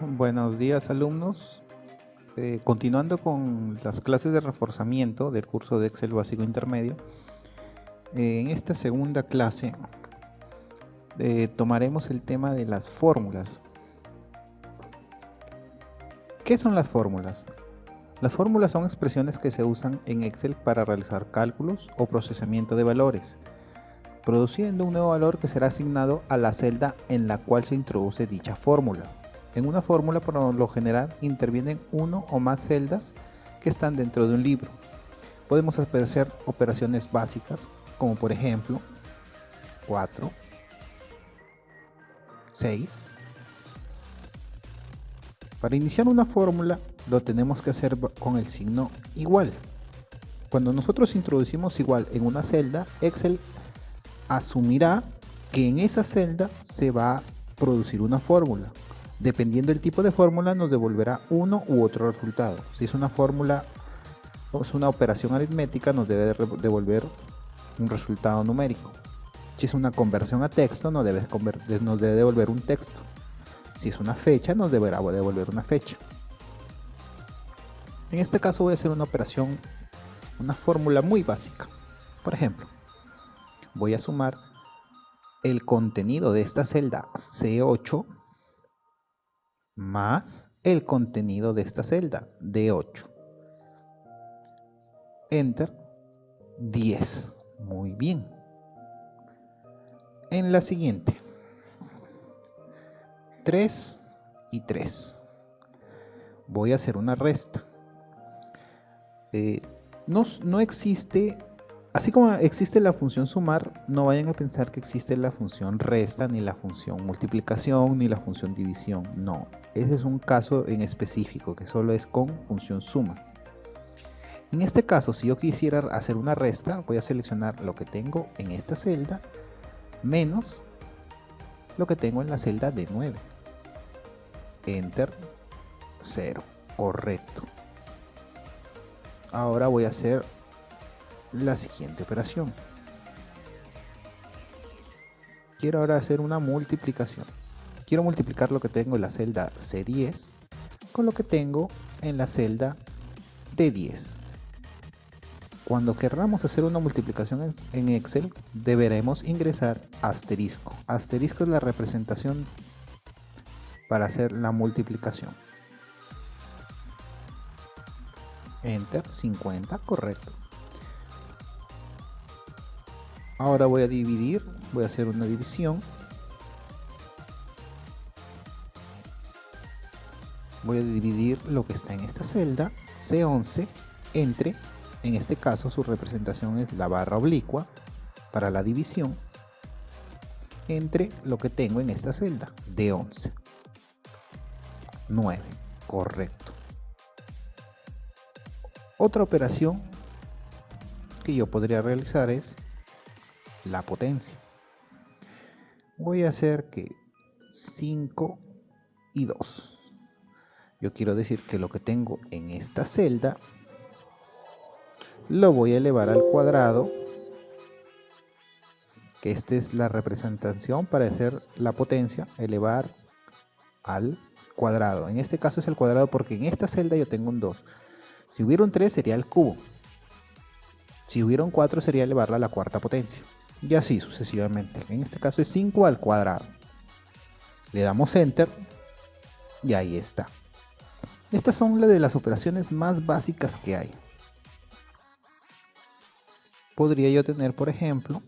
Buenos días, alumnos. Continuando con las clases de reforzamiento del curso de Excel básico intermedio, en esta segunda clase tomaremos el tema de las fórmulas. ¿Qué son las fórmulas? Las fórmulas son expresiones que se usan en Excel para realizar cálculos o procesamiento de valores, produciendo un nuevo valor que será asignado a la celda en la cual se introduce dicha fórmula. En una fórmula, por lo general, intervienen uno o más celdas que están dentro de un libro. Podemos hacer operaciones básicas, como por ejemplo 4, 6. Para iniciar una fórmula, lo tenemos que hacer con el signo igual. Cuando nosotros introducimos igual en una celda, Excel asumirá que en esa celda se va a producir una fórmula. Dependiendo del tipo de fórmula, nos devolverá uno u otro resultado. Si es una fórmula o es una operación aritmética, nos debe devolver un resultado numérico. Si es una conversión a texto, nos debe devolver un texto. Si es una fecha, nos deberá devolver una fecha. En este caso voy a hacer una operación, una fórmula muy básica. Por ejemplo, voy a sumar el contenido de esta celda C8 más el contenido de esta celda D8. Enter. 10. Muy bien. En la siguiente, 3 y 3. Voy a hacer una resta. No existe, así como existe la función sumar, no vayan a pensar que existe la función resta, ni la función multiplicación, ni la función división. No, ese es un caso en específico que solo es con función suma. En este caso, si yo quisiera hacer una resta, voy a seleccionar lo que tengo en esta celda menos lo que tengo en la celda de 9. Enter. 0. Correcto. Ahora voy a hacer la siguiente operación. Quiero ahora hacer una multiplicación. Quiero multiplicar lo que tengo en la celda C10 con lo que tengo en la celda D10. Cuando querramos hacer una multiplicación en Excel, deberemos ingresar asterisco. Asterisco es la representación para hacer la multiplicación. Enter. 50. Correcto. Ahora voy a dividir, voy a hacer una división. Voy a dividir lo que está en esta celda, C11, entre, en este caso su representación es la barra oblicua para la división, entre lo que tengo en esta celda, D11. 9. Correcto. Otra operación que yo podría realizar es la potencia. Voy a hacer que 5 y 2. Yo quiero decir que lo que tengo en esta celda lo voy a elevar al cuadrado, que esta es la representación para hacer la potencia, elevar al cuadrado. En este caso es el cuadrado porque en esta celda yo tengo un 2. Si hubiera un 3 sería el cubo. Si hubiera un 4 sería elevarla a la cuarta potencia. Y así sucesivamente. En este caso es 5 al cuadrado. Le damos Enter y ahí está. Estas son las de las operaciones más básicas que hay. Podría yo tener, por ejemplo,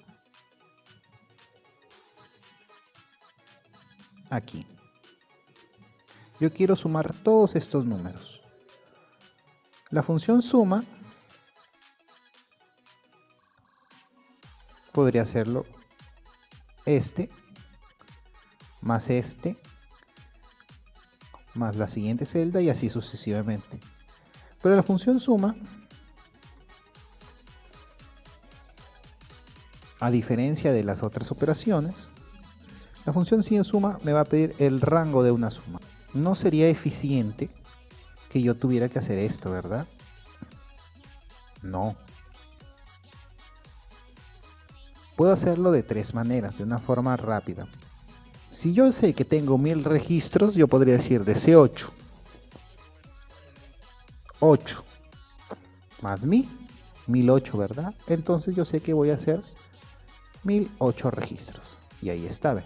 aquí. Yo quiero sumar todos estos números. La función suma podría hacerlo este más este más la siguiente celda y así sucesivamente. Pero la función suma, a diferencia de las otras operaciones, la función suma me va a pedir el rango de una suma. No sería eficiente que yo tuviera que hacer esto, ¿verdad? No. Puedo hacerlo de tres maneras, de una forma rápida. Si yo sé que tengo 1000 registros, yo podría decir de C8, 8 más 1008, ¿verdad? Entonces yo sé que voy a hacer 1008 registros. Y ahí está, ¿ve?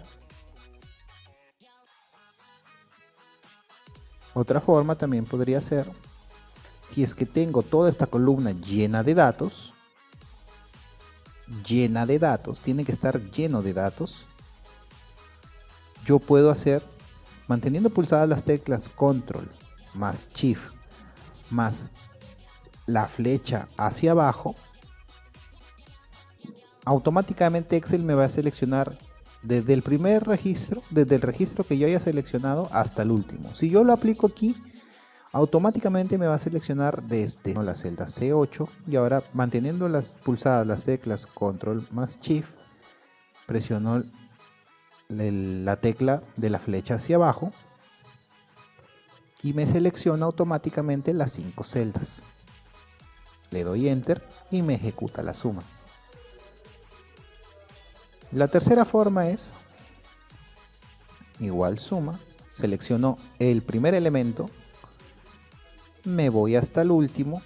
Otra forma también podría ser, si es que tengo toda esta columna llena de datos, tiene que estar lleno de datos, yo puedo hacer, manteniendo pulsadas las teclas Control más Shift más la flecha hacia abajo, automáticamente Excel me va a seleccionar desde el primer registro, desde el registro que yo haya seleccionado hasta el último. Si yo lo aplico aquí, automáticamente me va a seleccionar desde la celda C8 y ahora manteniendo pulsadas las teclas Control más Shift, presiono la tecla de la flecha hacia abajo y me selecciona automáticamente las 5 celdas. Le doy Enter y me ejecuta la suma. La tercera forma es igual suma, selecciono el primer elemento, me voy hasta el último,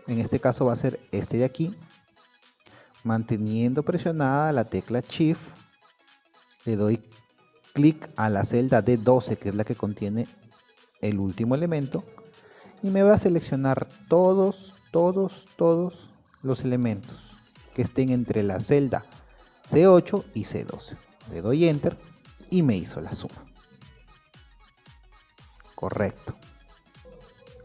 en este caso va a ser este de aquí, manteniendo presionada la tecla Shift, le doy clic a la celda D12, que es la que contiene el último elemento, y me va a seleccionar todos los elementos que estén entre la celda C8 y C12. Le doy Enter y me hizo la suma. Correcto.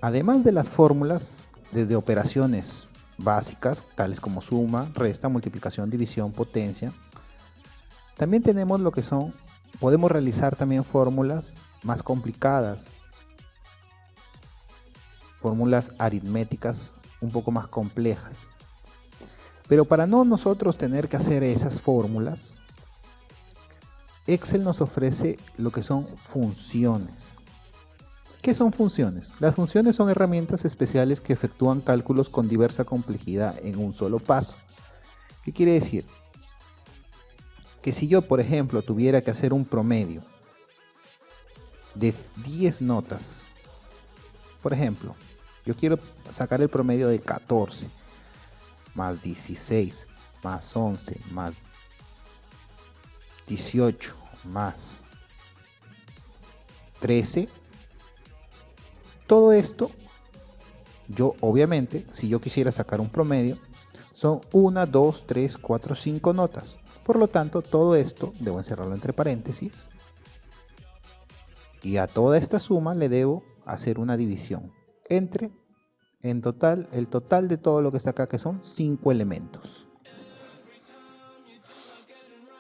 Además de las fórmulas, desde operaciones básicas, tales como suma, resta, multiplicación, división, potencia, también tenemos lo que son, podemos realizar también fórmulas más complicadas, fórmulas aritméticas un poco más complejas. Pero para no nosotros tener que hacer esas fórmulas, Excel nos ofrece lo que son funciones. ¿Qué son funciones? Las funciones son herramientas especiales que efectúan cálculos con diversa complejidad en un solo paso. ¿Qué quiere decir? Que si yo, por ejemplo, tuviera que hacer un promedio de 10 notas, por ejemplo, yo quiero sacar el promedio de 14, más 16, más 11, más 18, más 13, todo esto, yo obviamente, si yo quisiera sacar un promedio, son 1, 2, 3, 4, 5 notas. Por lo tanto, todo esto debo encerrarlo entre paréntesis. Y a toda esta suma le debo hacer una división entre, el total de todo lo que está acá, que son 5 elementos.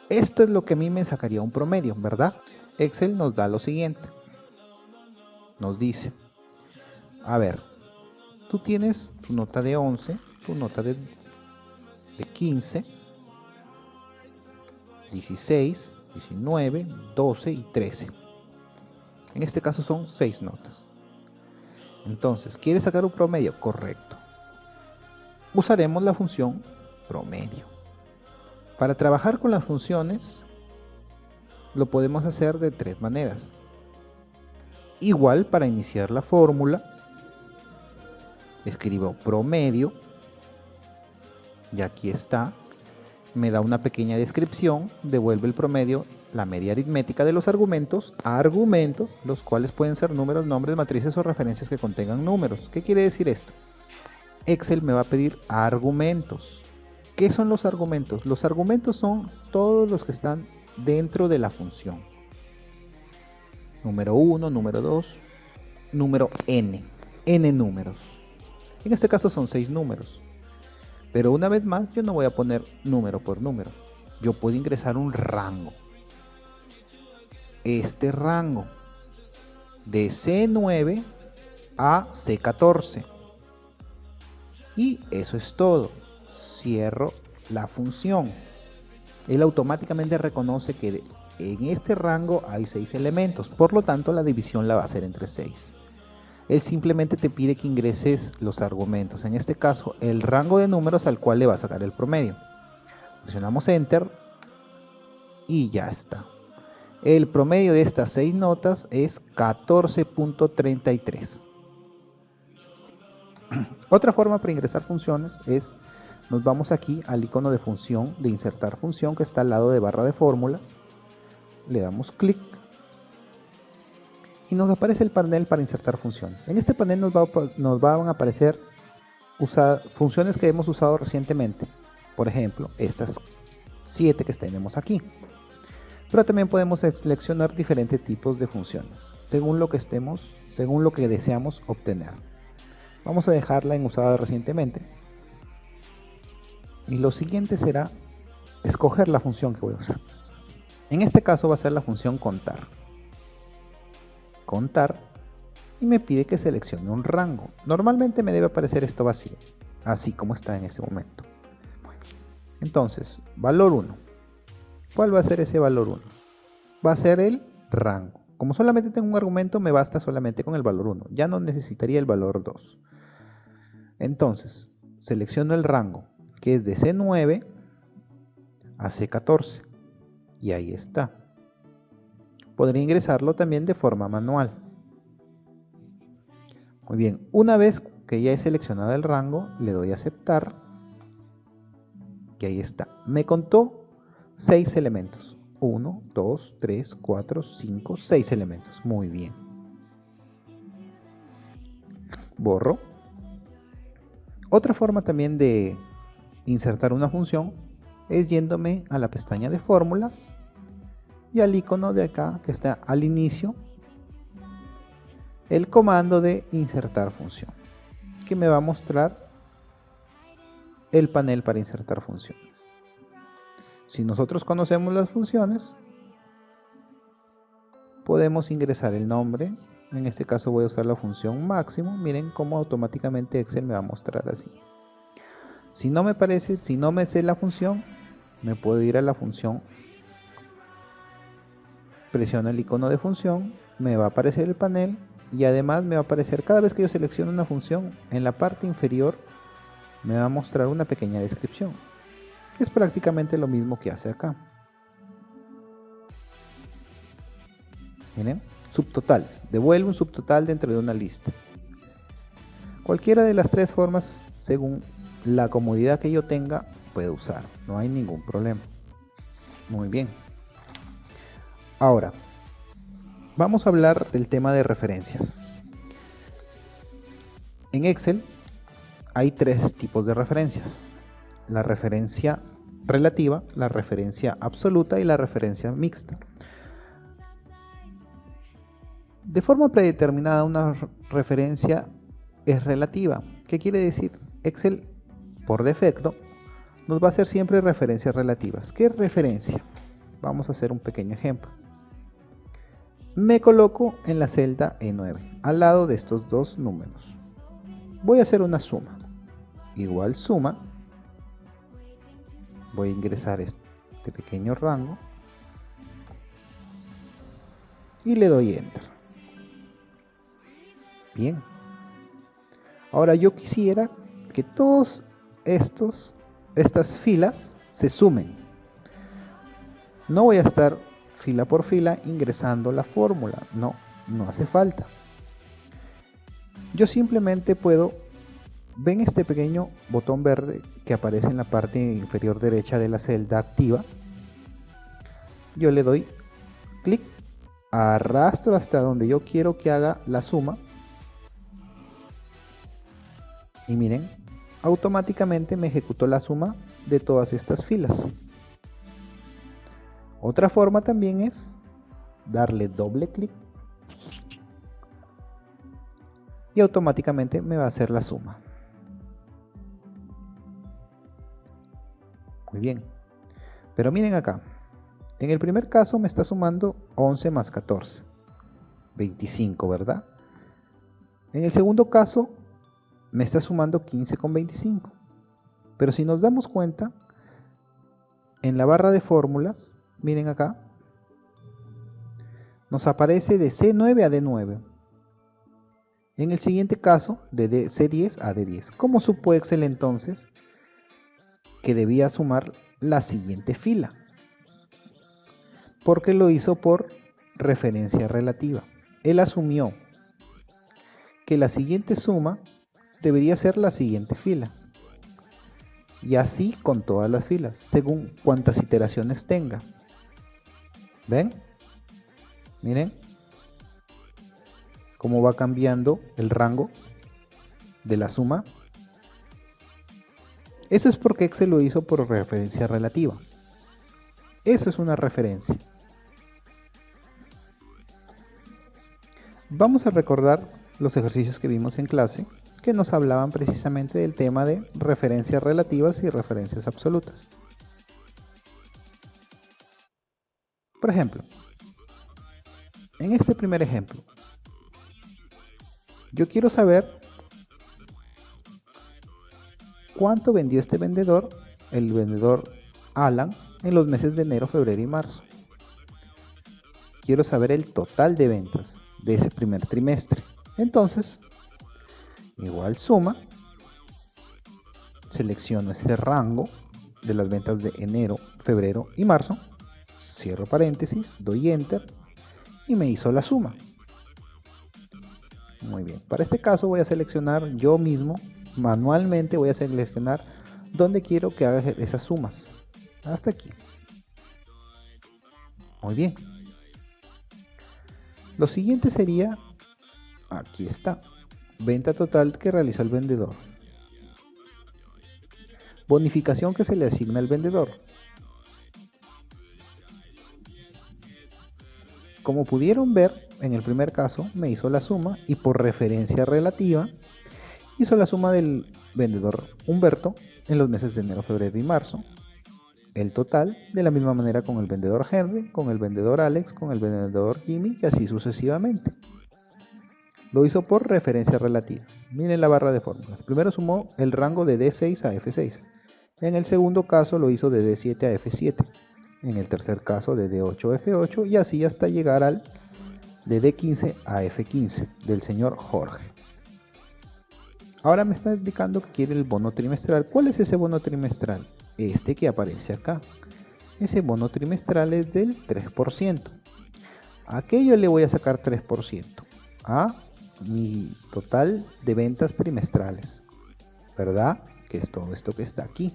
Esto es lo que a mí me sacaría un promedio, ¿verdad? Excel nos da lo siguiente. Nos dice, a ver, tú tienes tu nota de 11, tu nota de 15, 16, 19, 12 y 13. En este caso son 6 notas. Entonces, ¿quieres sacar un promedio? Correcto. Usaremos la función promedio. Para trabajar con las funciones, lo podemos hacer de 3 maneras. Igual, para iniciar la fórmula, escribo promedio, y aquí está, me da una pequeña descripción, devuelve el promedio, la media aritmética de los argumentos, los cuales pueden ser números, nombres, matrices o referencias que contengan números. ¿Qué quiere decir esto? Excel me va a pedir argumentos. ¿Qué son los argumentos? Los argumentos son todos los que están dentro de la función. Número 1, número 2, número n números. En este caso son 6 números. Pero una vez más, yo no voy a poner número por número. Yo puedo ingresar un rango. Este rango de C9 a C14. Y eso es todo. Cierro la función. Él automáticamente reconoce que en este rango hay 6 elementos. Por lo tanto, la división la va a hacer entre 6. Él simplemente te pide que ingreses los argumentos. En este caso, el rango de números al cual le va a sacar el promedio. Presionamos Enter y ya está. El promedio de estas 6 notas es 14.33. Otra forma para ingresar funciones es, nos vamos aquí al icono de función, de insertar función, que está al lado de barra de fórmulas. Le damos clic y nos aparece el panel para insertar funciones. En este panel nos van a aparecer funciones que hemos usado recientemente. Por ejemplo, estas 7 que tenemos aquí. Pero también podemos seleccionar diferentes tipos de funciones, según lo que deseamos obtener. Vamos a dejarla en usada recientemente. Y lo siguiente será escoger la función que voy a usar. En este caso va a ser la función contar. Contar, y me pide que seleccione un rango. Normalmente me debe aparecer esto vacío, así como está en este momento. Entonces, valor 1. ¿Cuál va a ser ese valor 1? Va a ser el rango. Como solamente tengo un argumento, me basta solamente con el valor 1. Ya no necesitaría el valor 2. Entonces, selecciono el rango, que es de C9 a C14. Y ahí está. Podría ingresarlo también de forma manual. Muy bien, una vez que ya he seleccionado el rango, le doy a aceptar. Y ahí está. Me contó 6 elementos. 1, 2, 3, 4, 5, 6 elementos. Muy bien. Borro. Otra forma también de insertar una función es yéndome a la pestaña de fórmulas y al icono de acá que está al inicio, el comando de insertar función, que me va a mostrar el panel para insertar funciones. Si nosotros conocemos las funciones, podemos ingresar el nombre. En este caso voy a usar la función máximo. Miren cómo automáticamente Excel me va a mostrar así. Si no me sé la función, me puedo ir a la función. Presiono el icono de función, me va a aparecer el panel y además me va a aparecer cada vez que yo selecciono una función, en la parte inferior me va a mostrar una pequeña descripción, que es prácticamente lo mismo que hace acá. Miren, subtotales, devuelve un subtotal dentro de una lista. Cualquiera de las 3 formas, según la comodidad que yo tenga, puedo usar, no hay ningún problema. Muy bien. Ahora, vamos a hablar del tema de referencias. En Excel hay 3 tipos de referencias: la referencia relativa, la referencia absoluta y la referencia mixta. De forma predeterminada, una referencia es relativa. ¿Qué quiere decir? Excel, por defecto, nos va a hacer siempre referencias relativas. ¿Qué referencia? Vamos a hacer un pequeño ejemplo. Me coloco en la celda E9, al lado de estos 2 números. Voy a hacer una suma. Igual suma. Voy a ingresar este pequeño rango. Y le doy Enter. Bien. Ahora yo quisiera que todas estas filas se sumen. No voy a estar fila por fila ingresando la fórmula. No hace falta. Yo simplemente puedo, ven este pequeño botón verde que aparece en la parte inferior derecha de la celda activa. Yo le doy clic, arrastro hasta donde yo quiero que haga la suma. Y miren, automáticamente me ejecutó la suma de todas estas filas. Otra forma también es darle doble clic y automáticamente me va a hacer la suma. Muy bien. Pero miren acá. En el primer caso me está sumando 11 más 14. 25, ¿verdad? En el segundo caso me está sumando 15 con 25. Pero si nos damos cuenta, en la barra de fórmulas, miren acá, nos aparece de C9 a D9. En el siguiente caso, de C10 a D10. ¿Cómo supo Excel entonces que debía sumar la siguiente fila? Porque lo hizo por referencia relativa. Él asumió que la siguiente suma debería ser la siguiente fila. Y así con todas las filas, según cuántas iteraciones tenga. ¿Ven? Miren cómo va cambiando el rango de la suma. Eso es porque Excel lo hizo por referencia relativa. Eso es una referencia. Vamos a recordar los ejercicios que vimos en clase, que nos hablaban precisamente del tema de referencias relativas y referencias absolutas. Por ejemplo, en este primer ejemplo, yo quiero saber cuánto vendió este vendedor, el vendedor Alan, en los meses de enero, febrero y marzo. Quiero saber el total de ventas de ese primer trimestre. Entonces, igual suma, selecciono ese rango de las ventas de enero, febrero y marzo, cierro paréntesis, doy enter y me hizo la suma. Muy bien, para este caso voy a seleccionar yo mismo, manualmente voy a seleccionar dónde quiero que haga esas sumas. Hasta aquí. Muy bien. Lo siguiente sería, aquí está, venta total que realizó el vendedor. Bonificación que se le asigna al vendedor. Como pudieron ver, en el primer caso me hizo la suma y por referencia relativa hizo la suma del vendedor Humberto en los meses de enero, febrero y marzo. El total, de la misma manera con el vendedor Henry, con el vendedor Alex, con el vendedor Jimmy y así sucesivamente. Lo hizo por referencia relativa. Miren la barra de fórmulas. Primero sumó el rango de D6 a F6. En el segundo caso lo hizo de D7 a F7. En el tercer caso de D8 a F8 y así hasta llegar al de D15 a F15 del señor Jorge. Ahora me está indicando que quiere el bono trimestral. ¿Cuál es ese bono trimestral? Este que aparece acá. Ese bono trimestral es del 3%. ¿A qué yo le voy a sacar 3%? A mi total de ventas trimestrales, ¿verdad? Que es todo esto que está aquí.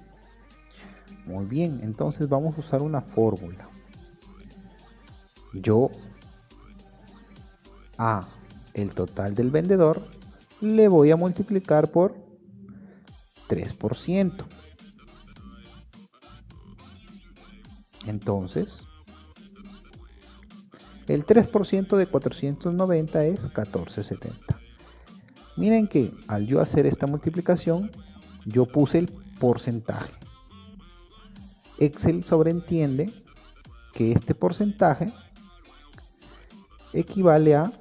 Muy bien, entonces vamos a usar una fórmula. Yo a el total del vendedor le voy a multiplicar por 3%. Entonces, el 3% de 490 es 1470. Miren que al yo hacer esta multiplicación, yo puse el porcentaje. Excel sobreentiende que este porcentaje equivale a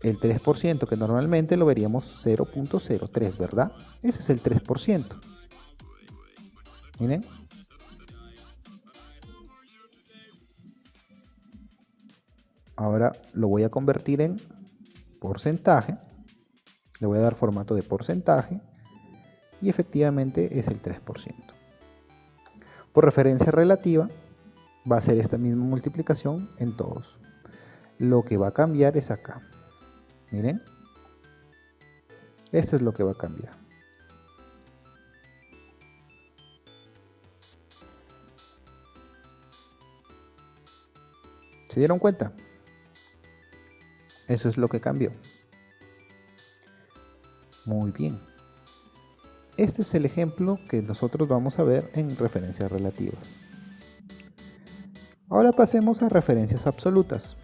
el 3%, que normalmente lo veríamos 0.03, ¿verdad? Ese es el 3%. Miren. Ahora lo voy a convertir en porcentaje. Le voy a dar formato de porcentaje. Y efectivamente es el 3%. Por referencia relativa, va a ser esta misma multiplicación en todos. Lo que va a cambiar es acá. Miren. Esto es lo que va a cambiar. ¿Se dieron cuenta? Eso es lo que cambió. Muy bien. Este es el ejemplo que nosotros vamos a ver en referencias relativas. Ahora pasemos a referencias absolutas.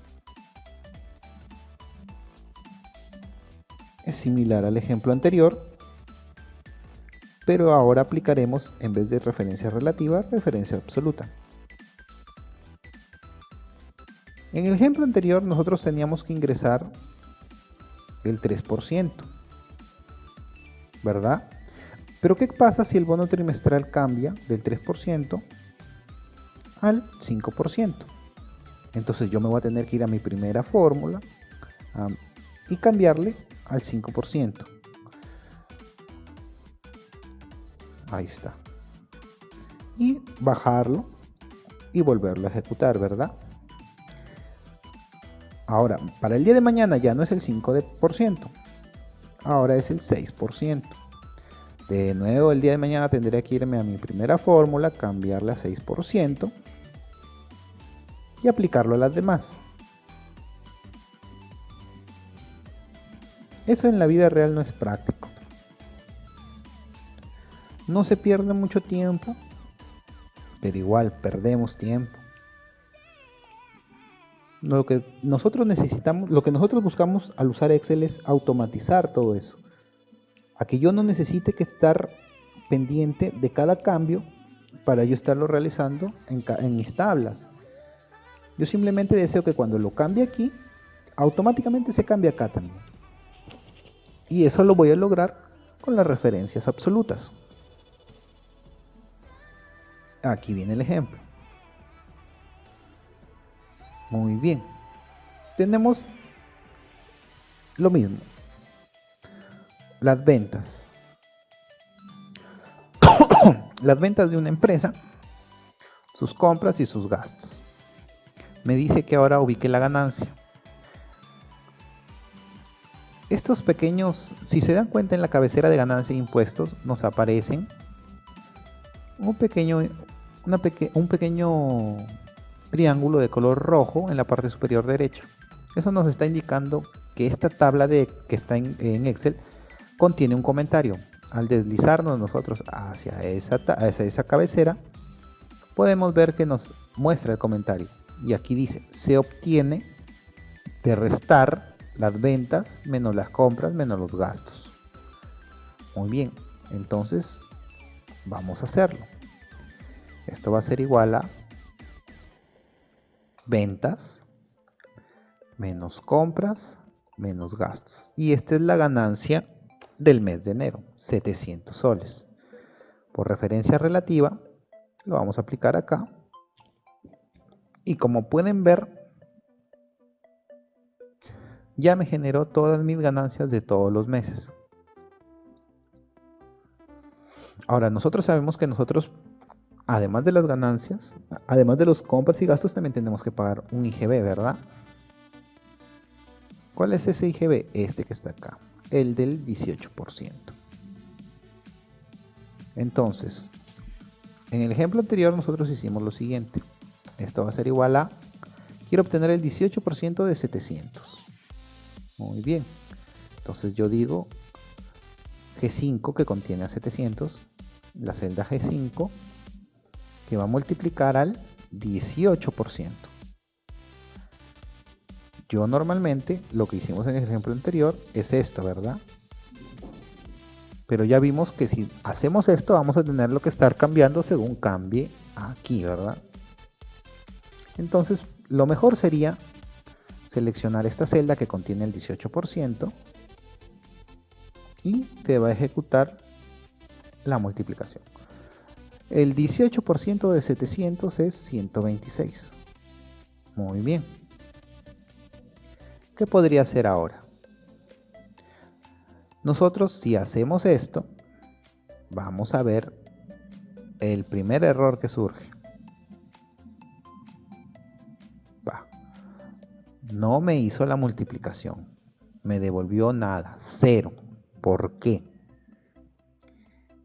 Es similar al ejemplo anterior, pero ahora aplicaremos, en vez de referencia relativa, referencia absoluta. En el ejemplo anterior nosotros teníamos que ingresar el 3%, ¿verdad? Pero ¿qué pasa si el bono trimestral cambia del 3% al 5%? Entonces yo me voy a tener que ir a mi primera fórmula y cambiarle al 5%. Ahí está. Y bajarlo y volverlo a ejecutar, ¿verdad? Ahora, para el día de mañana ya no es el 5%, ahora es el 6%. De nuevo, el día de mañana tendré que irme a mi primera fórmula, cambiarla a 6% y aplicarlo a las demás. Eso en la vida real no es práctico. No se pierde mucho tiempo, pero igual perdemos tiempo. Lo que nosotros necesitamos, lo que nosotros buscamos al usar Excel es automatizar todo eso. A que yo no necesite que estar pendiente de cada cambio para yo estarlo realizando en mis tablas. Yo simplemente deseo que cuando lo cambie aquí, automáticamente se cambie acá también. Y eso lo voy a lograr con las referencias absolutas. Aquí viene el ejemplo. Muy bien. Tenemos lo mismo. Las ventas. Las ventas de una empresa, sus compras y sus gastos. Me dice que ahora ubique la ganancia. Estos pequeños, si se dan cuenta en la cabecera de ganancia e impuestos, nos aparecen un pequeño triángulo de color rojo en la parte superior derecha. Eso nos está indicando que esta tabla que está en Excel contiene un comentario. Al deslizarnos nosotros hacia esa cabecera, podemos ver que nos muestra el comentario. Y aquí dice, se obtiene de restar las ventas menos las compras menos los gastos. Muy bien, entonces vamos a hacerlo. Esto va a ser igual a ventas menos compras menos gastos. Y esta es la ganancia del mes de enero, 700 soles. Por referencia relativa, lo vamos a aplicar acá. Y como pueden ver, ya me generó todas mis ganancias de todos los meses. Ahora, nosotros sabemos que nosotros, además de las ganancias, además de los compras y gastos, también tenemos que pagar un IGB, ¿verdad? ¿Cuál es ese IGB? Este que está acá, el del 18%. Entonces, en el ejemplo anterior nosotros hicimos lo siguiente. Esto va a ser igual a, quiero obtener el 18% de 700. Muy bien. Entonces yo digo G5 que contiene a 700, la celda G5 que va a multiplicar al 18%. Yo normalmente lo que hicimos en el ejemplo anterior es esto, ¿verdad? Pero ya vimos que si hacemos esto vamos a tenerlo que estar cambiando según cambie aquí, ¿verdad? Entonces lo mejor sería seleccionar esta celda que contiene el 18% y te va a ejecutar la multiplicación. El 18% de 700 es 126. Muy bien. ¿Qué podría hacer ahora? Nosotros, si hacemos esto, vamos a ver el primer error que surge. No me hizo la multiplicación. Me devolvió nada, 0. ¿Por qué?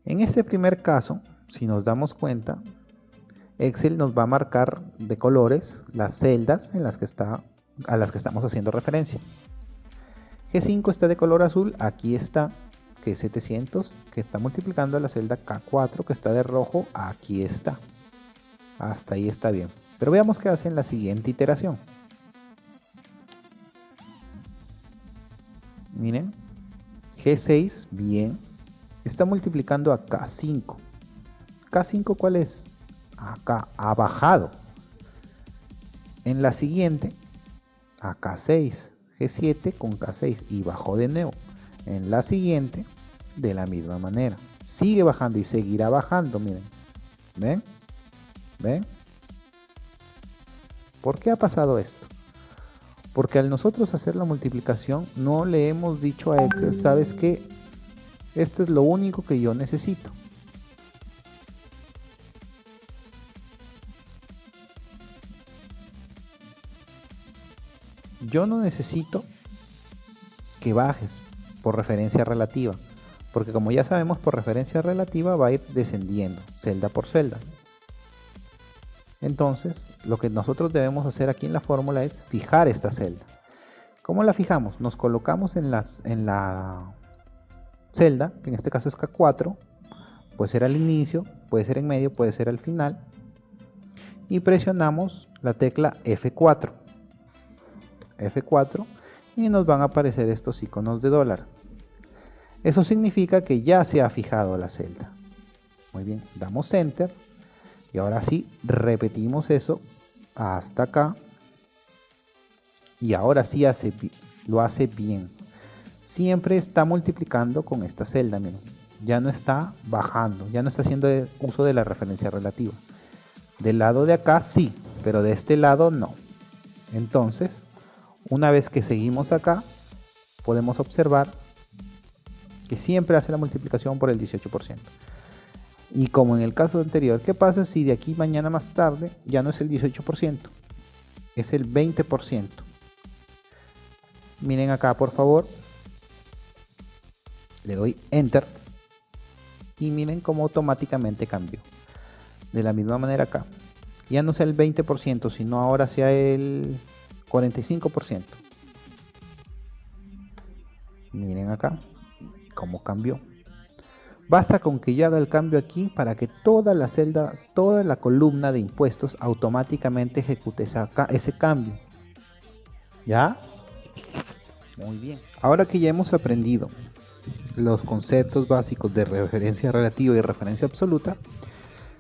En este primer caso, si nos damos cuenta, Excel nos va a marcar de colores las celdas en las que a las que estamos haciendo referencia. G5 está de color azul, aquí está, que es 700, que está multiplicando a la celda K4, que está de rojo, aquí está. Hasta ahí está bien. Pero veamos qué hace en la siguiente iteración. Miren, G6, bien, está multiplicando a K5. ¿K5 cuál es? Acá, ha bajado. En la siguiente, a K6, G7 con K6 y bajó de nuevo. En la siguiente, de la misma manera. Sigue bajando y seguirá bajando, miren. ¿Ven? ¿Ven? ¿Por qué ha pasado esto? Porque al nosotros hacer la multiplicación no le hemos dicho a Excel, ¿sabes qué? Esto es lo único que yo necesito. yo no necesito que bajes por referencia relativa, porque como ya sabemos, por referencia relativa va a ir descendiendo celda por celda. Entonces lo que nosotros debemos hacer aquí en la fórmula es fijar esta celda. ¿Cómo la fijamos? Nos colocamos en la celda, que en este caso es K4, puede ser al inicio, puede ser en medio, puede ser al final, y presionamos la tecla F4 y nos van a aparecer estos iconos de dólar. Eso significa que ya se ha fijado la celda. Muy bien, damos enter y ahora sí repetimos eso hasta acá, y ahora sí lo hace bien. Siempre está multiplicando con esta celda, miren, ya no está bajando, ya no está haciendo uso de la referencia relativa. Del lado de acá sí, pero de este lado no. Entonces, una vez que seguimos acá, podemos observar que siempre hace la multiplicación por el 18%. Y como en el caso anterior, ¿qué pasa si de aquí mañana más tarde ya no es el 18%? Es el 20%. Miren acá, por favor. Le doy enter y miren cómo automáticamente cambió. De la misma manera acá. Ya no sea el 20%, sino ahora sea el 45%. Miren acá cómo cambió. Basta con que yo haga el cambio aquí para que toda la celda, toda la columna de impuestos automáticamente ejecute ese cambio. ¿Ya? Muy bien. Ahora que ya hemos aprendido los conceptos básicos de referencia relativa y referencia absoluta,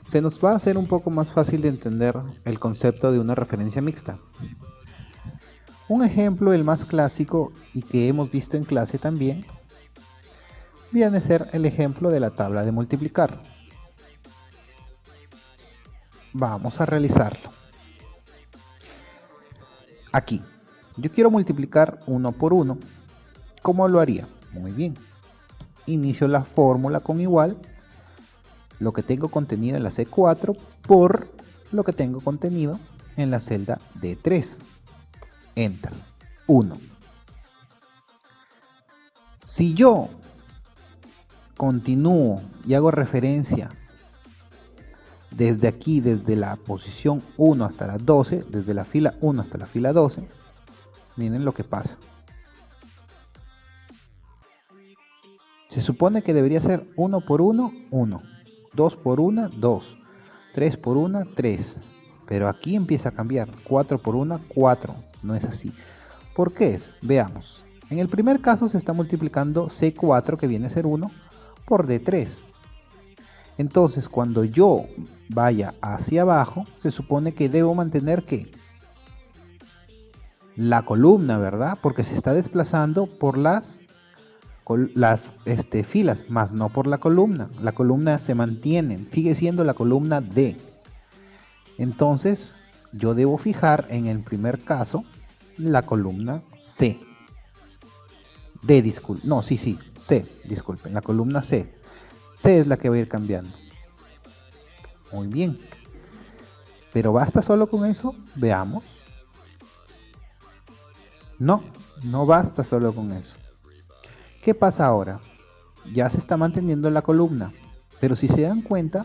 se nos va a hacer un poco más fácil de entender el concepto de una referencia mixta. Un ejemplo, el más clásico y que hemos visto en clase también, viene a ser el ejemplo de la tabla de multiplicar. Vamos a realizarlo. Aquí, yo quiero multiplicar 1 por 1. ¿Cómo lo haría? Muy bien. Inicio la fórmula con igual lo que tengo contenido en la C4 por lo que tengo contenido en la celda D3. Enter. 1. Si yo continúo y hago referencia desde aquí, desde la posición 1 hasta la 12, desde la fila 1 hasta la fila 12, miren lo que pasa. Se supone que debería ser 1 por 1, 1. 2 por 1, 2. 3 por 1, 3. Pero aquí empieza a cambiar. 4 por 1, 4. No es así. ¿Por qué es? Veamos. En el primer caso se está multiplicando C4, que viene a ser 1, por D3. Entonces, cuando yo vaya hacia abajo, se supone que debo mantener ¿qué? La columna, ¿verdad? Porque se está desplazando por las filas, más no por la columna. La columna se mantiene, sigue siendo la columna D. Entonces, yo debo fijar en el primer caso la columna C. D, disculpen. No, sí, C, disculpen, la columna C. C es la que va a ir cambiando. Muy bien. ¿Pero basta solo con eso? Veamos. No, no basta solo con eso. ¿Qué pasa ahora? Ya se está manteniendo la columna, pero si se dan cuenta,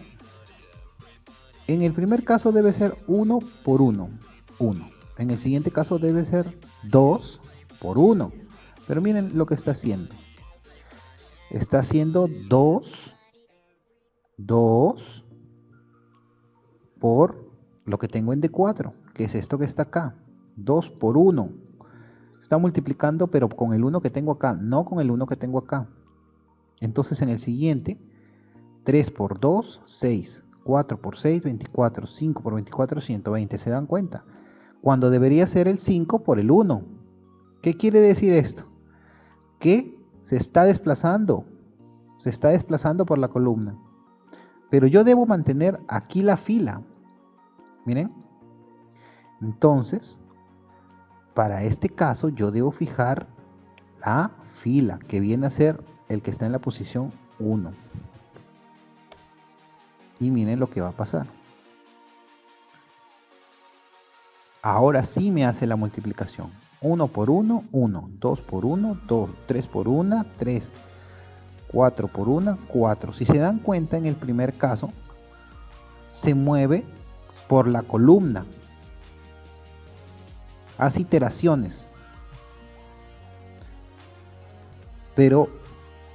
en el primer caso debe ser 1 por 1, 1. En el siguiente caso debe ser 2 por 1. Pero miren lo que está haciendo. Está haciendo 2 por lo que tengo en D4, que es esto que está acá. 2 por 1. Está multiplicando, pero con el 1 que tengo acá, no con el 1 que tengo acá. Entonces en el siguiente, 3 por 2, 6. 4 por 6, 24. 5 por 24, 120. ¿Se dan cuenta? Cuando debería ser el 5 por el 1. ¿Qué quiere decir esto? Que se está desplazando. Se está desplazando por la columna. Pero yo debo mantener aquí la fila. Miren. Entonces, para este caso yo debo fijar la fila, que viene a ser el que está en la posición 1. Y miren lo que va a pasar. Ahora sí me hace la multiplicación. 1 por 1, 1, 2 por 1, 2, 3 por 1, 3, 4 por 1, 4. Si se dan cuenta, en el primer caso se mueve por la columna, hace iteraciones, pero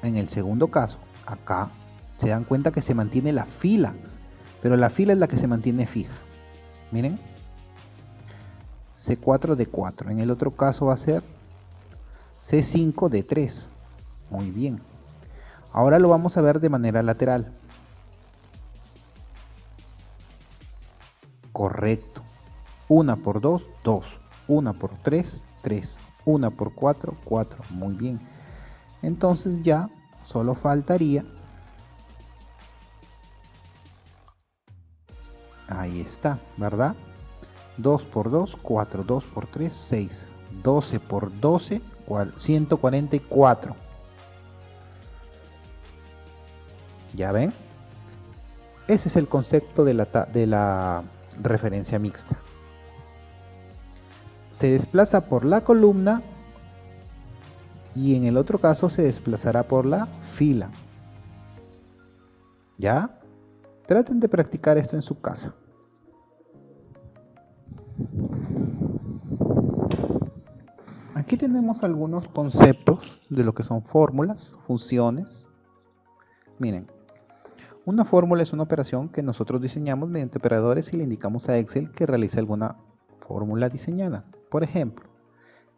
en el segundo caso, acá se dan cuenta que se mantiene la fila, pero la fila es la que se mantiene fija. Miren, C4 de 4, en el otro caso va a ser C5 de 3. Muy bien, ahora lo vamos a ver de manera lateral. Correcto, 1 por 2, 2, 1 por 3, 3, 1 por 4, 4. Muy bien, entonces ya solo faltaría, ahí está, ¿verdad? 2 por 2, 4, 2 por 3, 6, 12 por 12, 144. ¿Ya ven? Ese es el concepto de la referencia mixta. Se desplaza por la columna y en el otro caso se desplazará por la fila. ¿Ya? Traten de practicar esto en su casa. Aquí tenemos algunos conceptos de lo que son fórmulas, funciones. Miren, una fórmula es una operación que nosotros diseñamos mediante operadores y le indicamos a Excel que realice alguna fórmula diseñada. Por ejemplo,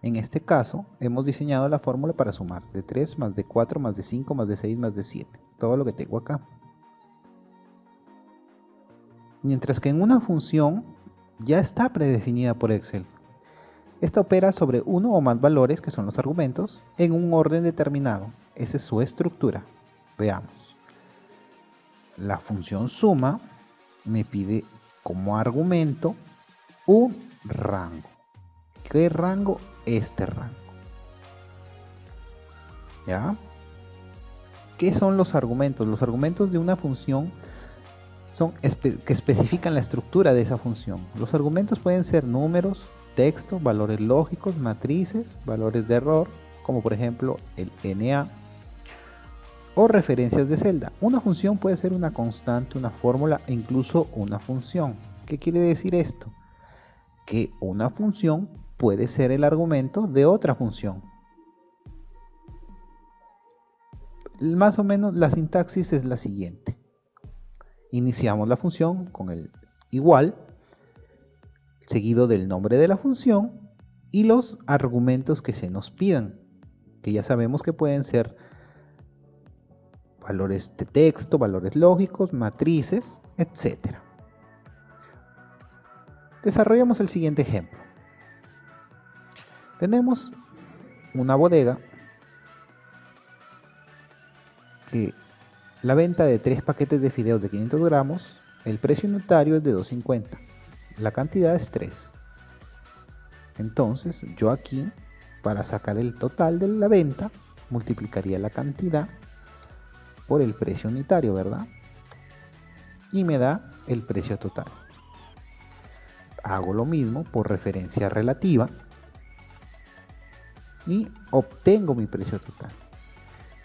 en este caso hemos diseñado la fórmula para sumar de 3 más de 4 más de 5 más de 6 más de 7. Todo lo que tengo acá. Mientras que en una función ya está predefinida por Excel. Esta opera sobre uno o más valores, que son los argumentos, en un orden determinado. Esa es su estructura. Veamos. La función suma me pide como argumento un rango. ¿Qué rango? Este rango. ¿Ya? ¿Qué son los argumentos? Los argumentos de una función son que especifican la estructura de esa función. Los argumentos pueden ser números, texto, valores lógicos, matrices, valores de error, como por ejemplo el NA, o referencias de celda. Una función puede ser una constante, una fórmula e incluso una función. ¿Qué quiere decir esto? Que una función puede ser el argumento de otra función. Más o menos la sintaxis es la siguiente. Iniciamos la función con el igual, seguido del nombre de la función y los argumentos que se nos pidan, que ya sabemos que pueden ser valores de texto, valores lógicos, matrices, etc. Desarrollamos el siguiente ejemplo. Tenemos una bodega que la venta de 3 paquetes de fideos de 500 gramos, el precio unitario es de 2.50. La cantidad es 3. Entonces yo aquí, para sacar el total de la venta, multiplicaría la cantidad por el precio unitario, ¿verdad? Y me da el precio total. Hago lo mismo por referencia relativa y obtengo mi precio total.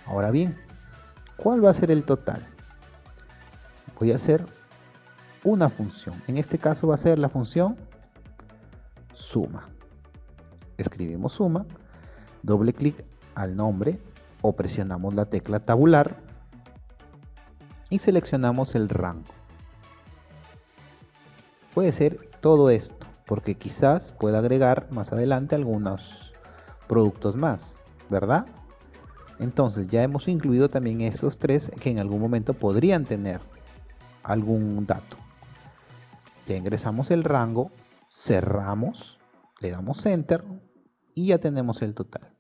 Ahora bien, ¿cuál va a ser el total? Voy a hacer una función. En este caso va a ser la función suma. Escribimos suma, doble clic al nombre o presionamos la tecla tabular y seleccionamos el rango. Puede ser todo esto, porque quizás pueda agregar más adelante algunos productos más, ¿verdad? Entonces ya hemos incluido también esos 3 que en algún momento podrían tener algún dato. Ya ingresamos el rango, cerramos, le damos enter y ya tenemos el total.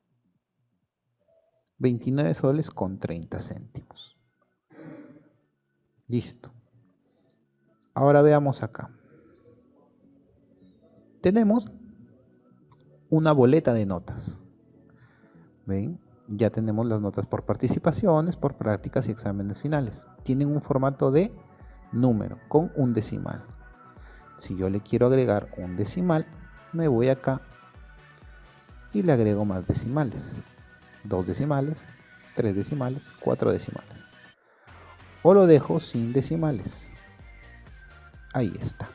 29 soles con 30 céntimos. Listo. Ahora veamos acá. Tenemos una boleta de notas. ¿Ven? Ya tenemos las notas por participaciones, por prácticas y exámenes finales. Tienen un formato de número con un decimal. Si yo le quiero agregar un decimal, me voy acá y le agrego más decimales. 2 decimales, 3 decimales, 4 decimales. O lo dejo sin decimales. Ahí está.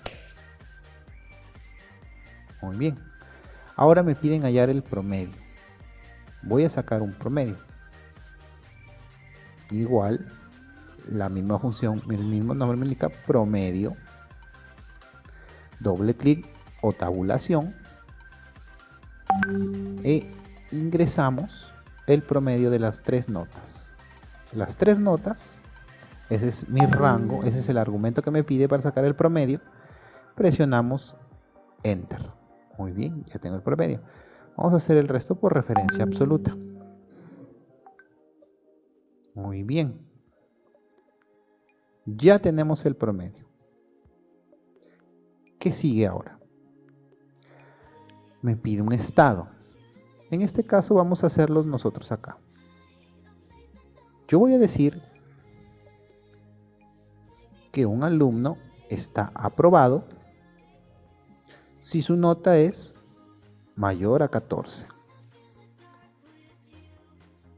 Muy bien. Ahora me piden hallar el promedio. Voy a sacar un promedio. Igual, la misma función, el mismo nombre me indica promedio. Doble clic o tabulación. E ingresamos el promedio de las 3 notas. Las 3 notas, ese es mi rango, ese es el argumento que me pide para sacar el promedio. Presionamos Enter. Muy bien, ya tengo el promedio. Vamos a hacer el resto por referencia absoluta. Muy bien. Ya tenemos el promedio. ¿Qué sigue ahora? Me pide un estado. En este caso vamos a hacerlos nosotros acá. Yo voy a decir que un alumno está aprobado si su nota es mayor a 14.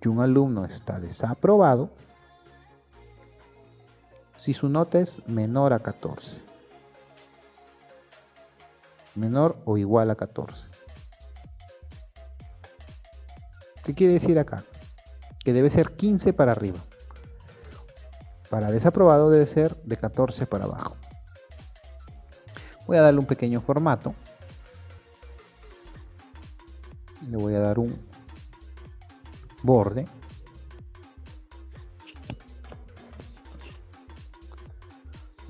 Y un alumno está desaprobado si su nota es menor a 14. Menor o igual a 14. ¿Qué quiere decir acá? Que debe ser 15 para arriba. Para desaprobado debe ser de 14 para abajo. Voy a darle un pequeño formato. Le voy a dar un borde.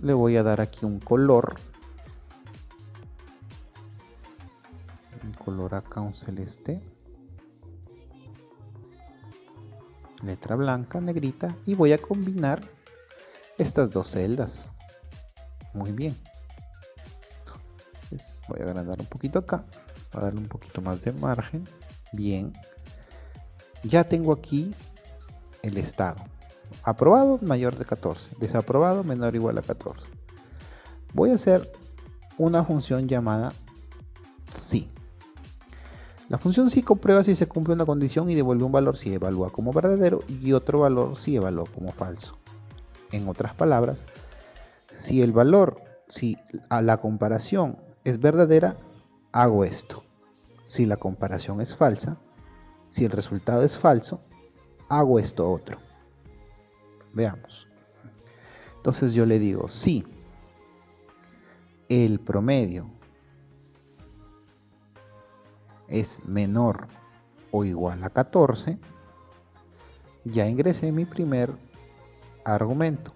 Le voy a dar aquí un color. Un color acá, un celeste. Letra blanca, negrita. Y voy a combinar estas dos celdas. Muy bien. Entonces voy a agrandar un poquito acá. Para darle un poquito más de margen. Bien. Ya tengo aquí el estado. Aprobado, mayor de 14. Desaprobado, menor o igual a 14. Voy a hacer una función llamada si. La función si comprueba si se cumple una condición y devuelve un valor si evalúa como verdadero y otro valor si evalúa como falso. En otras palabras, si el valor, si a la comparación es verdadera, hago esto. Si la comparación es falsa, si el resultado es falso, hago esto otro. Veamos. Entonces yo le digo, si el promedio es menor o igual a 14, ya ingresé mi primer argumento.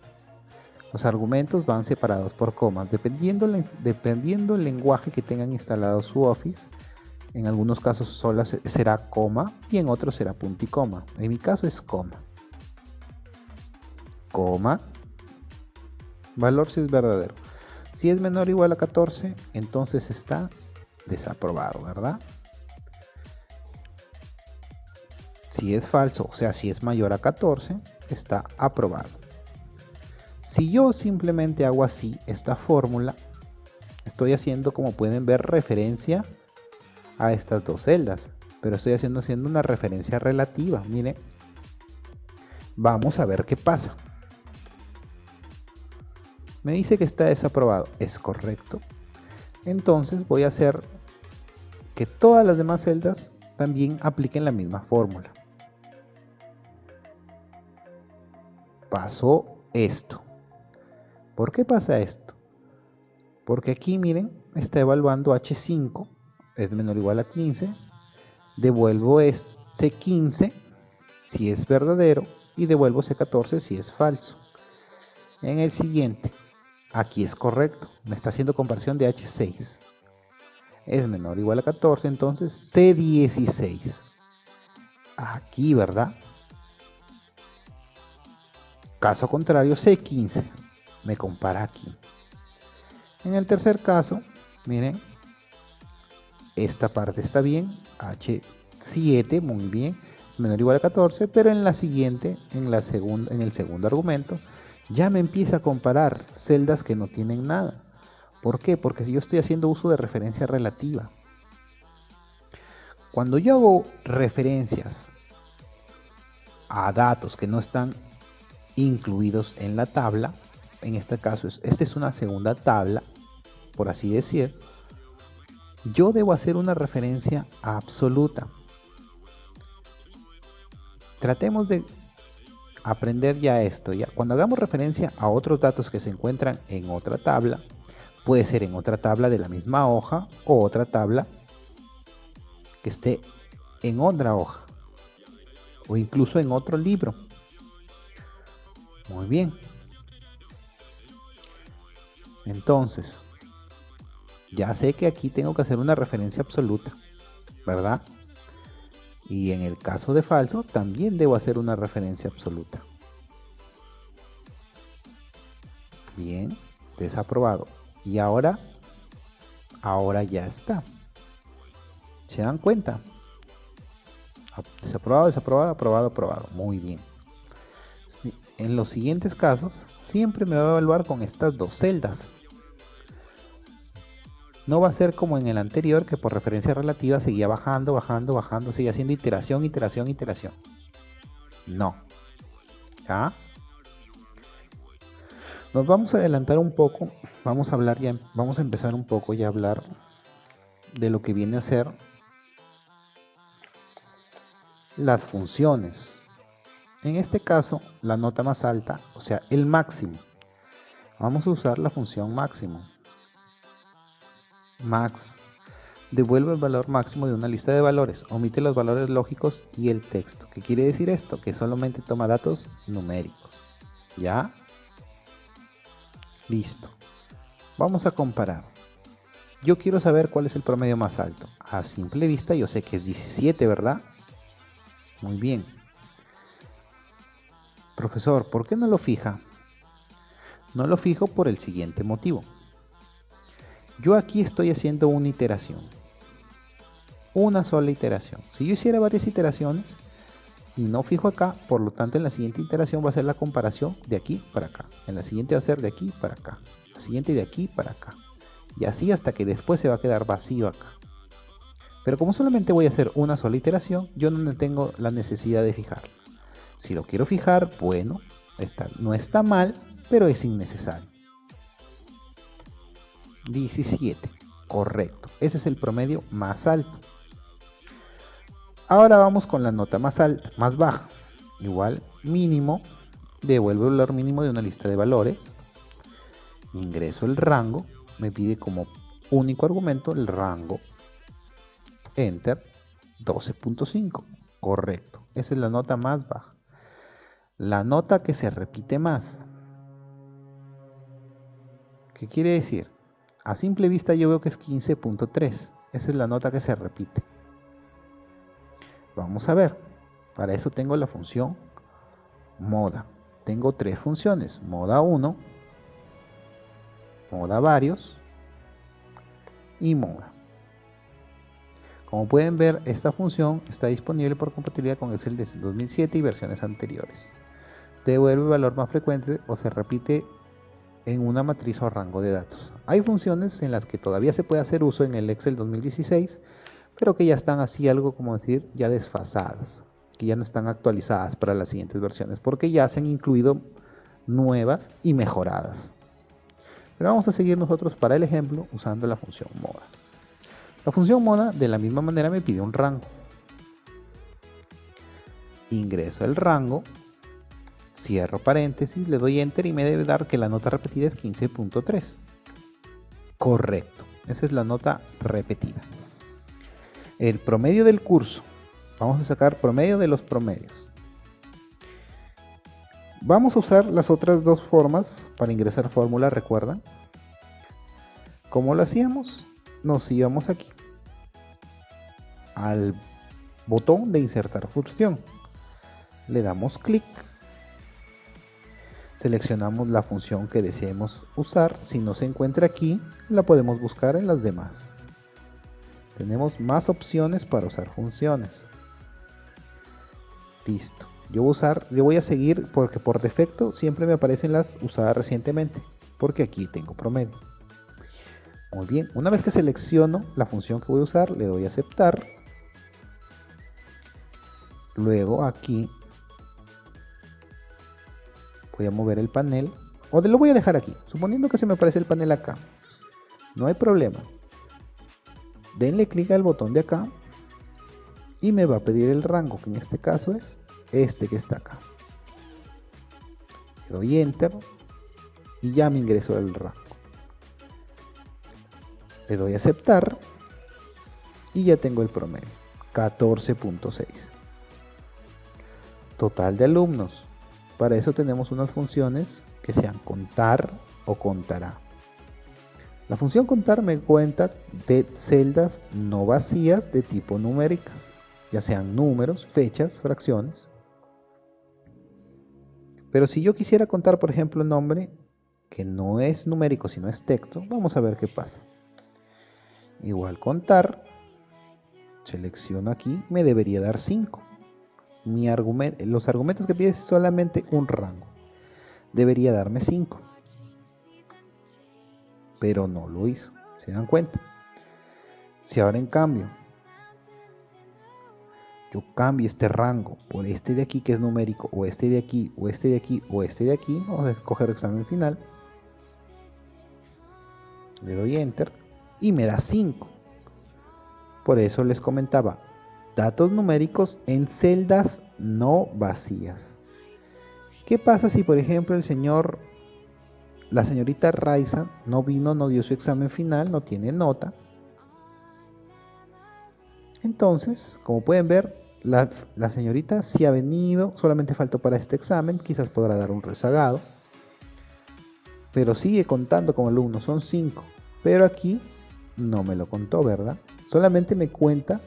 Los argumentos van separados por comas, dependiendo el lenguaje que tengan instalado su Office. En algunos casos solo será coma y en otros será punto y coma. En mi caso es coma. Coma. Valor si es verdadero. Si es menor o igual a 14, entonces está desaprobado, ¿verdad? Si es falso, o sea, si es mayor a 14, está aprobado. Si yo simplemente hago así esta fórmula, estoy haciendo, como pueden ver, referencia a estas dos celdas, pero estoy haciendo una referencia relativa. Miren, vamos a ver qué pasa. Me dice que está desaprobado, es correcto. Entonces voy a hacer que todas las demás celdas también apliquen la misma fórmula. Pasó esto. ¿Por qué pasa esto? Porque aquí, miren, está evaluando H5, es menor o igual a 15. Devuelvo este 15 si es verdadero y devuelvo ese 14 si es falso. En el siguiente, aquí es correcto, me está haciendo comparación de H6. Es menor o igual a 14, entonces C16. Aquí, ¿verdad? Caso contrario, C15. Me compara aquí. En el tercer caso, miren, esta parte está bien, H7, muy bien, menor o igual a 14, pero en la siguiente, en el segundo argumento, ya me empieza a comparar celdas que no tienen nada. ¿Por qué? Porque si yo estoy haciendo uso de referencia relativa. Cuando yo hago referencias a datos que no están incluidos en la tabla, en este caso esta es una segunda tabla, por así decir, yo debo hacer una referencia absoluta. Tratemos de aprender ya esto. Ya cuando hagamos referencia a otros datos que se encuentran en otra tabla, puede ser en otra tabla de la misma hoja o otra tabla que esté en otra hoja o incluso en otro libro. Muy bien. Entonces, ya sé que aquí tengo que hacer una referencia absoluta, ¿verdad? Y en el caso de falso, también debo hacer una referencia absoluta. Bien, desaprobado. Y ahora ya está. ¿Se dan cuenta? Desaprobado, desaprobado, aprobado, aprobado. Muy bien. Sí, en los siguientes casos, siempre me va a evaluar con estas dos celdas. No va a ser como en el anterior, que por referencia relativa seguía bajando, bajando, bajando, seguía haciendo iteración, iteración, iteración. No. ¿Ya? Nos vamos a adelantar un poco, vamos a empezar un poco ya a hablar de lo que viene a ser las funciones. En este caso, la nota más alta, o sea, el máximo. Vamos a usar la función máximo. Max devuelve el valor máximo de una lista de valores, omite los valores lógicos y el texto. ¿Qué quiere decir esto? Que solamente toma datos numéricos. ¿Ya? Listo. Vamos a comparar. Yo quiero saber cuál es el promedio más alto. A simple vista yo sé que es 17, ¿verdad? Muy bien. Profesor, ¿por qué no lo fija? No lo fijo por el siguiente motivo. Yo aquí estoy haciendo una iteración. Una sola iteración. Si yo hiciera varias iteraciones y no fijo acá, por lo tanto en la siguiente iteración va a ser la comparación de aquí para acá. En la siguiente va a ser de aquí para acá. La siguiente de aquí para acá. Y así hasta que después se va a quedar vacío acá. Pero como solamente voy a hacer una sola iteración, yo no tengo la necesidad de fijarlo. Si lo quiero fijar, bueno, no está mal, pero es innecesario. 17, correcto. Ese es el promedio más alto. Ahora vamos con la nota más alta, más baja. Igual, mínimo, devuelvo el valor mínimo de una lista de valores. Ingreso el rango, me pide como único argumento el rango. Enter, 12.5, correcto. Esa es la nota más baja. La nota que se repite más. ¿Qué quiere decir? A simple vista yo veo que es 15.3. Esa es la nota que se repite. Vamos a ver. Para eso tengo la función moda. Tengo tres funciones. Moda 1, moda varios y moda. Como pueden ver, esta función está disponible por compatibilidad con Excel de 2007 y versiones anteriores. Devuelve el valor más frecuente o se repite en una matriz o rango de datos. Hay funciones en las que todavía se puede hacer uso en el Excel 2016, pero que ya están así algo como decir ya desfasadas, que ya no están actualizadas para las siguientes versiones, porque ya se han incluido nuevas y mejoradas. Pero vamos a seguir nosotros para el ejemplo usando la función moda. La función moda de la misma manera me pide un rango. Ingreso el rango, cierro paréntesis, le doy enter y me debe dar que la nota repetida es 15.3. Correcto, esa es la nota repetida. El promedio del curso. Vamos a sacar promedio de los promedios. Vamos a usar las otras dos formas para ingresar fórmula, ¿recuerdan? ¿Cómo lo hacíamos? Nos íbamos aquí al botón de insertar función. Le damos clic. Seleccionamos la función que deseemos usar. Si no se encuentra aquí, la podemos buscar en las demás. Tenemos más opciones para usar funciones. Listo. Yo voy a seguir porque por defecto siempre me aparecen las usadas recientemente, porque aquí tengo promedio. Muy bien, una vez que selecciono la función que voy a usar, le doy a aceptar. Luego aquí voy a mover el panel, o lo voy a dejar aquí, suponiendo que se me aparece el panel acá. No hay problema. Denle clic al botón de acá y me va a pedir el rango, que en este caso es este que está acá. Le doy enter y ya me ingresó el rango. Le doy a aceptar y ya tengo el promedio, 14.6. Total de alumnos. Para eso tenemos unas funciones que sean contar o contará. La función contar me cuenta de celdas no vacías de tipo numéricas, ya sean números, fechas, fracciones. Pero si yo quisiera contar, por ejemplo, el nombre, que no es numérico sino es texto, vamos a ver qué pasa. Igual contar, selecciono aquí, me debería dar 5. Los argumentos que pide es solamente un rango. Debería darme 5. Pero no lo hizo. ¿Se dan cuenta? Si ahora en cambio yo cambio este rango por este de aquí que es numérico, o este de aquí, o este de aquí, o este de aquí, vamos a escoger examen final, le doy enter y me da 5. Por eso les comentaba, datos numéricos en celdas no vacías. ¿Qué pasa si por ejemplo la señorita Raiza no vino, no dio su examen final, no tiene nota? Entonces, como pueden ver, la señorita sí ha venido, solamente faltó para este examen, quizás podrá dar un rezagado, pero sigue contando como alumno, son 5, pero aquí no me lo contó, ¿verdad? Solamente me cuenta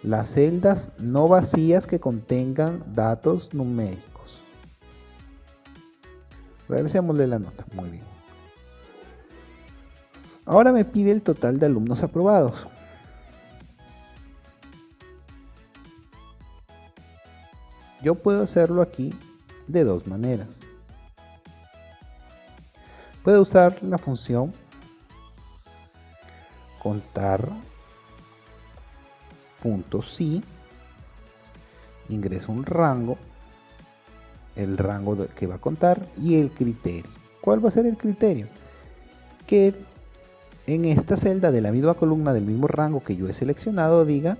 las celdas no vacías que contengan datos numéricos. Regresémosle la nota, muy bien. Ahora me pide el total de alumnos aprobados. Yo puedo hacerlo aquí de dos maneras. Puedo usar la función contar.si, ingreso un rango, el rango que va a contar y el criterio. ¿Cuál va a ser el criterio? Que en esta celda de la misma columna del mismo rango que yo he seleccionado diga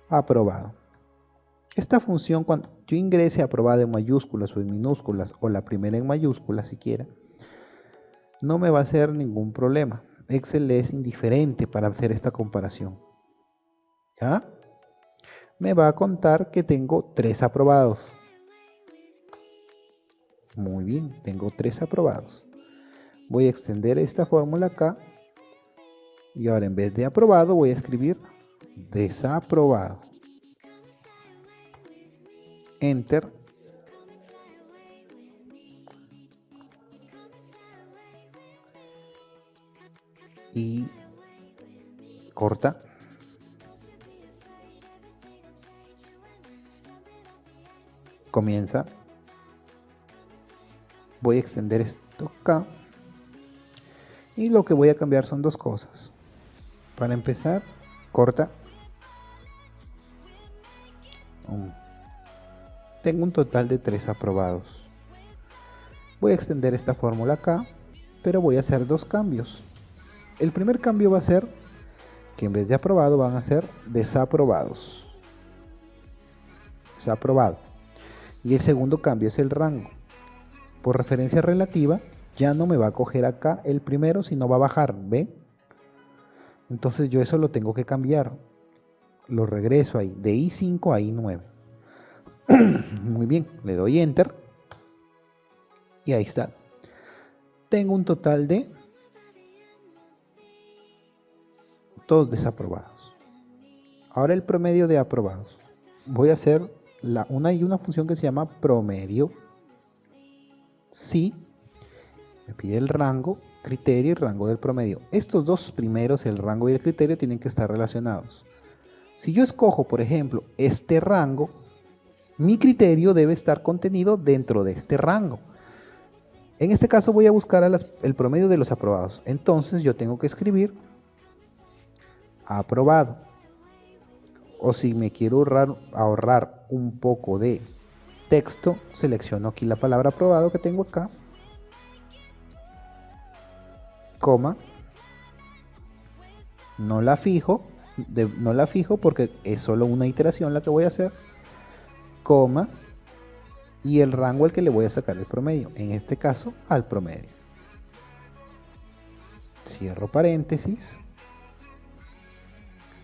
aprobado. Esta función, cuando yo ingrese aprobado en mayúsculas o en minúsculas, o la primera en mayúsculas siquiera, no me va a hacer ningún problema. Excel es indiferente para hacer esta comparación. ¿Ya? Me va a contar que tengo 3 aprobados. Muy bien, tengo 3 aprobados. Voy a extender esta fórmula acá. Y ahora en vez de aprobado voy a escribir desaprobado. Enter. Y corta. Comienza. Voy a extender esto acá. Y lo que voy a cambiar son dos cosas. Para empezar, corta. Tengo un total de 3 aprobados. Voy a extender esta fórmula acá, pero voy a hacer dos cambios. El primer cambio va a ser que en vez de aprobado van a ser desaprobados. Desaprobado. Y el segundo cambio es el rango. Por referencia relativa, ya no me va a coger acá el primero, sino va a bajar, ¿ven? Entonces yo eso lo tengo que cambiar. Lo regreso ahí, de I5 a I9. Muy bien, le doy enter. Y ahí está. Tengo un total de 2 desaprobados. Ahora el promedio de aprobados. Voy a hacer una función que se llama promedio. Si me pide el rango, criterio y rango del promedio. Estos dos primeros, el rango y el criterio, tienen que estar relacionados. Si yo escojo, por ejemplo, este rango, mi criterio debe estar contenido dentro de este rango. En este caso voy a buscar el promedio de los aprobados. Entonces yo tengo que escribir aprobado. O si me quiero ahorrar un poco de texto, selecciono aquí la palabra aprobado que tengo acá, coma, no la fijo porque es solo una iteración la que voy a hacer, coma, y el rango al que le voy a sacar el promedio, en este caso al promedio. Cierro paréntesis,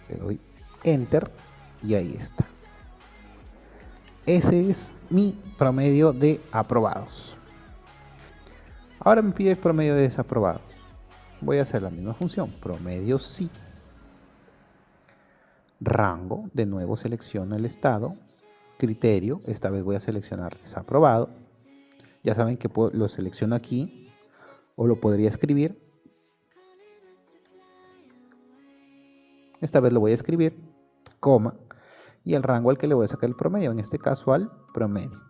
le doy enter y ahí está. Ese es mi promedio de aprobados. Ahora me pide el promedio de desaprobados. Voy a hacer la misma función, promedio sí. Rango, de nuevo selecciono el estado. Criterio, esta vez voy a seleccionar desaprobado. Ya saben que lo selecciono aquí o lo podría escribir. Esta vez lo voy a escribir, coma, y el rango al que le voy a sacar el promedio, en este caso al promedio.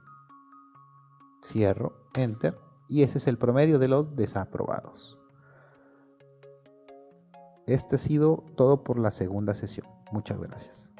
Cierro, enter, y ese es el promedio de los desaprobados. Este ha sido todo por la segunda sesión. Muchas gracias.